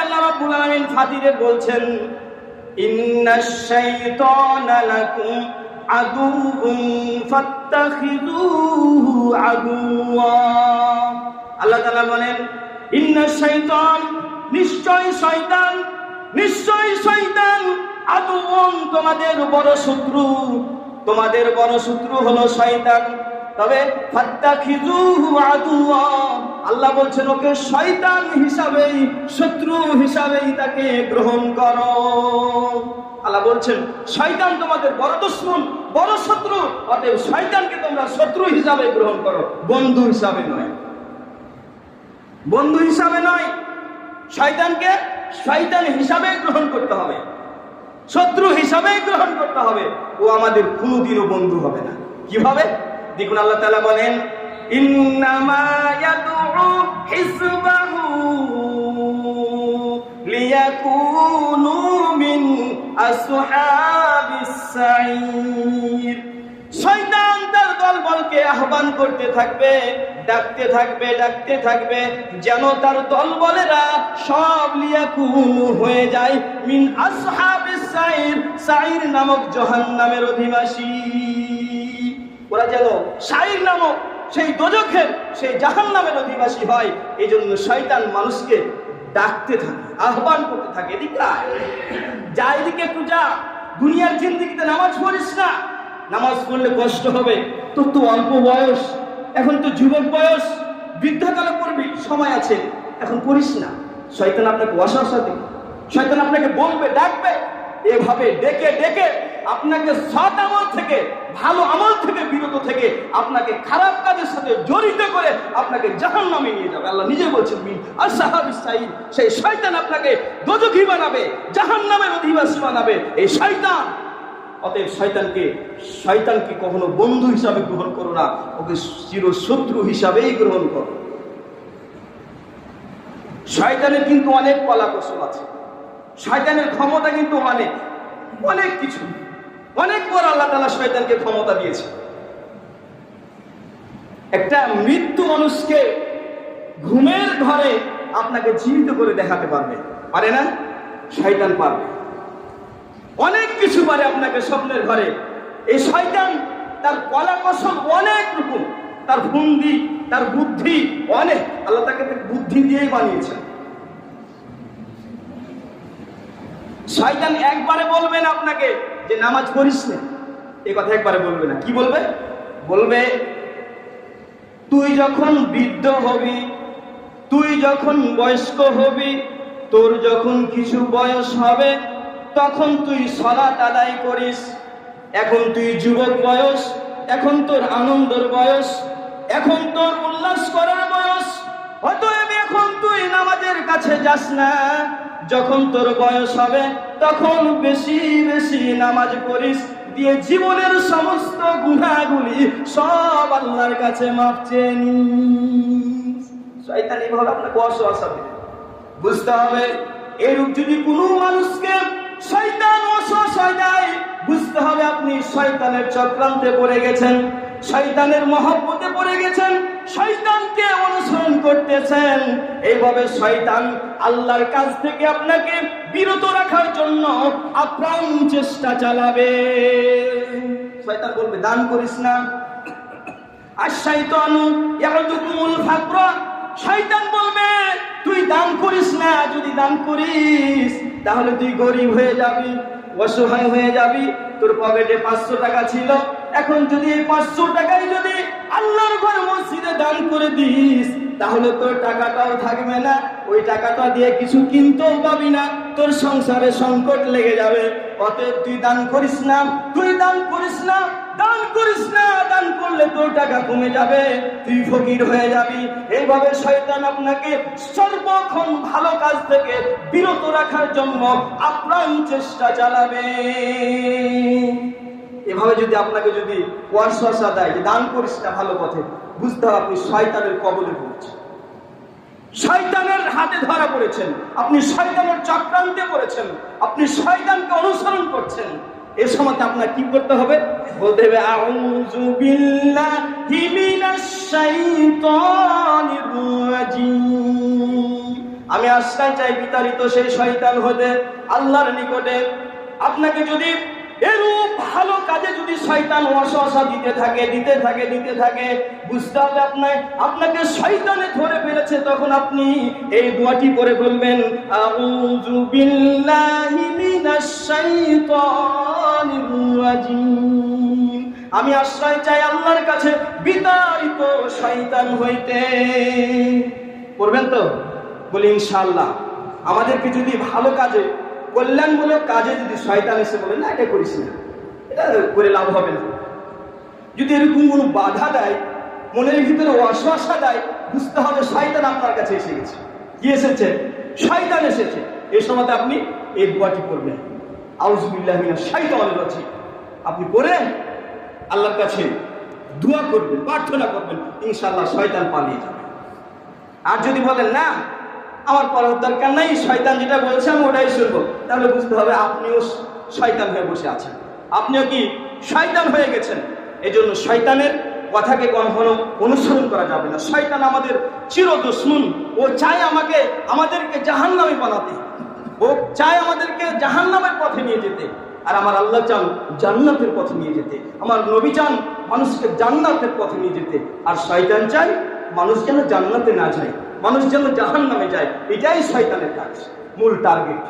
আল্লাহ রাব্বুল আলামিন ফাতিরে বলছেন, ইন্নাশ শাইতানা লাকুম আদুউন ফাত্তাখিযুহু আদুওয়া। আল্লাহ তাআলা বলেন, ইন্নাশ শাইতান, নিশ্চয় শয়তান আদুউন, তোমাদের বড় শত্রু। তোমাদের বড় শত্রু হলো শয়তান। তবে ফাত্তাখিযুহু আদুওয়া, আল্লাহ বলছেন ওকে শয়তান হিসাবেই, শত্রু হিসাবেই তাকে গ্রহণ করো। আল্লাহ বলছেন শয়তান তোমাদের বড় দুশমন, বড় শত্রু, অতএব শয়তানকে তোমরা শত্রু হিসাবে গ্রহণ করো, বন্ধু হিসাবে নয়। বন্ধু হিসাবে নয়, শয়তানকে শয়তান হিসাবে গ্রহণ করতে হবে, শত্রু হিসাবে গ্রহণ করতে হবে। ও আমাদের কোনোদিনও বন্ধু হবে না। কিভাবে? দেখুন আল্লাহ তাআলা বলেন, ইন্নামা ইয়াদউ হিজবাহু লিয়াকুনু মিন আসহাবিস সাঈর। শয়তান তার দলবলকে আহ্বান করতে থাকবে, ডাকতে থাকবে যেন তার দলবলেরা সব লিয়াকুনু হয়ে যায় মিন আসহাবিস সাঈর, সাঈর নামক জাহান্নামের অধিবাসী। ওরা যেন সাঈর নামক সেই দোজখের, সেই জাহান্নামের অধিবাসী হয়। এই জন্য শয়তান মানুষকে ডাকতে থাকে, আহ্বান করতে থাকে, এদিকে আয়, যা এদিকে একটু যা, দুনিয়ার জিন্দেগিতে নামাজ পড়িস না, নামাজ পড়লে কষ্ট হবে, তোর তো অল্প বয়স, এখন তো যুবক বয়স, বৃদ্ধকালে পড়বি, সময় আছে, এখন পড়িস না। শয়তান আপনাকে ওয়াসওয়াসা দেবে, শয়তান আপনাকে বলবে, ডাকবে, এভাবে ডেকে ডেকে আপনাকে সৎ আমল থেকে, ভালো আমল থেকে বিরত থেকে আপনাকে খারাপ কাজের সাথে জড়িত করে আপনাকে জাহান্নামে নিয়ে যাবে। আল্লাহ নিজে বলছেন, মিন আসহাবিস সাঈর, সেই শয়তান আপনাকে দোজখী বানাবে, জাহান্নামের অধিবাসী বানাবে এই শয়তান। অতএব শয়তানকে কখনো বন্ধু হিসাবে গ্রহণ করো না, ওকে চিরশত্রু হিসাবেই গ্রহণ করো। শয়তানের কিন্তু অনেক কলা কৌশল আছে, শয়তানের ক্ষমতা কিন্তু অনেক কিছু, অনেক বড় আল্লাহ তাআলা শয়তানকে ক্ষমতা দিয়েছে। একটা মৃত্যু মানুষকে ঘুমের ঘরে আপনাকে জীবিত করে দেখাতে পারে না? শয়তান পারবে, অনেক কিছু পারে আপনাকে স্বপ্নের ঘরে। এই শয়তান তার কলা কৌশল অনেক রকম, তার ফন্দি, তার বুদ্ধি অনেক। আল্লাহ তাকে বুদ্ধি দিয়েই বানিয়েছেন। শয়তান একবারে বলবে না আপনাকে যে নামাজ পড়িস না, এই কথা একবারে বলবে না। কি বলবে? বলবে তুই যখন বৃদ্ধ হবি, তুই যখন বয়স্ক হবি, তোর যখন কিছু বয়স হবে, তখন তুই সালাত আদায় করিস। এখন তুই যুবক বয়স, এখন তোর আনন্দের বয়স, এখন তোর উল্লাস করার বয়স, অতএব এখন তুই নামাজের কাছে যাস না। যখন তোর বয়স হবে তখন বেশি বেশি নামাজ পড়িস, দিয়ে জীবনের সমস্ত গুনাহগুলি সব আল্লাহর কাছে মাফ চেয়ে নিস। শয়তান এইভাবে আপনাকে ওয়াসওয়াসা দেবে। বুঝতে হবে, এরূপ যদি কোনো মানুষকে শয়তান ওয়াসওয়াসা দেয়, বুঝতে হবে আপনি শয়তানের চক্রান্তে পড়ে গেছেন, শয়তানের মহব্বতে পড়ে গেছেন, শয়তানকে অনুসরণ করতেছেন। এইভাবে শয়তান আল্লাহর কাছ থেকে আপনাকে বিরত রাখার জন্য আপ্রাণ চেষ্টা চালাবে। শয়তান বলবে দান করিস না, আশ-শাইতানু ইয়া'দুকুমুল ফাকর, শয়তান বলবে তুই দান করিস না, যদি দান করিস তাহলে তুই গরিব হয়ে যাবি, অসহায় হয়ে যাবি। তোর পকেটে 500 টাকা ছিল, এখন যদি এই 500 টাকাই যদি আল্লাহর ঘর মসজিদে দান করে দিস, তাহলে তোর টাকাটাও থাকবে না, ওই টাকাটা দিয়ে কিছু কিনতেও পাবি না, তোর সংসারে সংকট লেগে যাবে। অতএব তুই দান করিস না, তুই দান করিস না, দান করিস না, দান করলে তোর টাকা কমে যাবে, তুই ফকির হয়ে যাবি। এইভাবে শয়তান আপনাকে সর্বক্ষণ ভালো কাজ থেকে বিরত রাখার জন্য আপ্রাণ চেষ্টা চালাবে। এভাবে যদি আপনাকে যদি ওয়াসওয়াসা দেয় যে দান করিস না ভালো পথে, বুঝতে হবে আপনি শয়তানের কবলে পড়েছেন, শয়তানের হাতে ধরা পড়েছেন, আপনি শয়তানের চক্রান্তে পড়েছেন, আপনি শয়তানকে অনুসরণ করছেন। এ সময় আপনার কি করতে হবে? বলতে হবে আউযু বিল্লাহি মিনাশ শাইতানির রাজিম। আমি আশ্রয় চাই বিতাড়িত সেই শয়তান হতে আল্লাহর নিকটে। আপনাকে যদি এরূপ ভালো কাজে যদি শয়তান ওয়াসওয়াসা দিতে থাকে বুঝতে হবে আপনাকে শয়তানে ধরে ফেলেছে। তখন আপনি এই দোয়াটি করে বলবেন, আউযু বিল্লাহি মিনাশ শাইতানির রাজিম। আমি আশ্রয় চাই আল্লাহর কাছে বিতাড়িত শয়তান হইতে। করবেন তো? বলি ইনশাআল্লাহ। আমাদেরকে যদি ভালো কাজে, কল্যাণমূলক কাজে যদি শয়তান এসে বলে না এটা করিস না, এটা করে লাভ হবে না, যদি এরকম কোনো বাধা দেয়, মনের ভিতরে ওয়াসওয়াসা দেয়, বুঝতে হবে শয়তান আপনার কাছে এসে গেছে। কি এসেছে? শয়তান এসেছে। এই সময় আপনি এই দোয়াটি করবেন, আউযু বিল্লাহি মিনাশ শাইতানির রাজিম। আপনি পড়ে আল্লাহর কাছে দোয়া করবেন, প্রার্থনা করবেন, ইনশাআল্লাহ শয়তান পালিয়ে যাবে। আর যদি বলেন না আমার পড়ার দরকার নাই, শয়তান যেটা বলছে আমি ওটাই শুনবো, তাহলে বুঝতে হবে আপনিও শয়তান হয়ে বসে আছেন, আপনিও কি শয়তান হয়ে গেছেন। এই জন্য শয়তানের কথাকে কখনো অনুসরণ করা যাবে না। শয়তান আমাদের চির দুশমন। ও চায় আমাদেরকে জাহান্নামে বানাতে, ও চায় আমাদেরকে জাহান্নামের পথে নিয়ে যেতে। আর আমার আল্লাহ চান জান্নাতের পথে নিয়ে যেতে, আমার নবী চান মানুষকে জান্নাতের পথে নিয়ে যেতে। আর শয়তান চায় মানুষ যেন জান্নাতে না যায়, মানুষ যেন জাহান্নামে যায়। এটাই শয়তানের কাজ, মূল টার্গেট।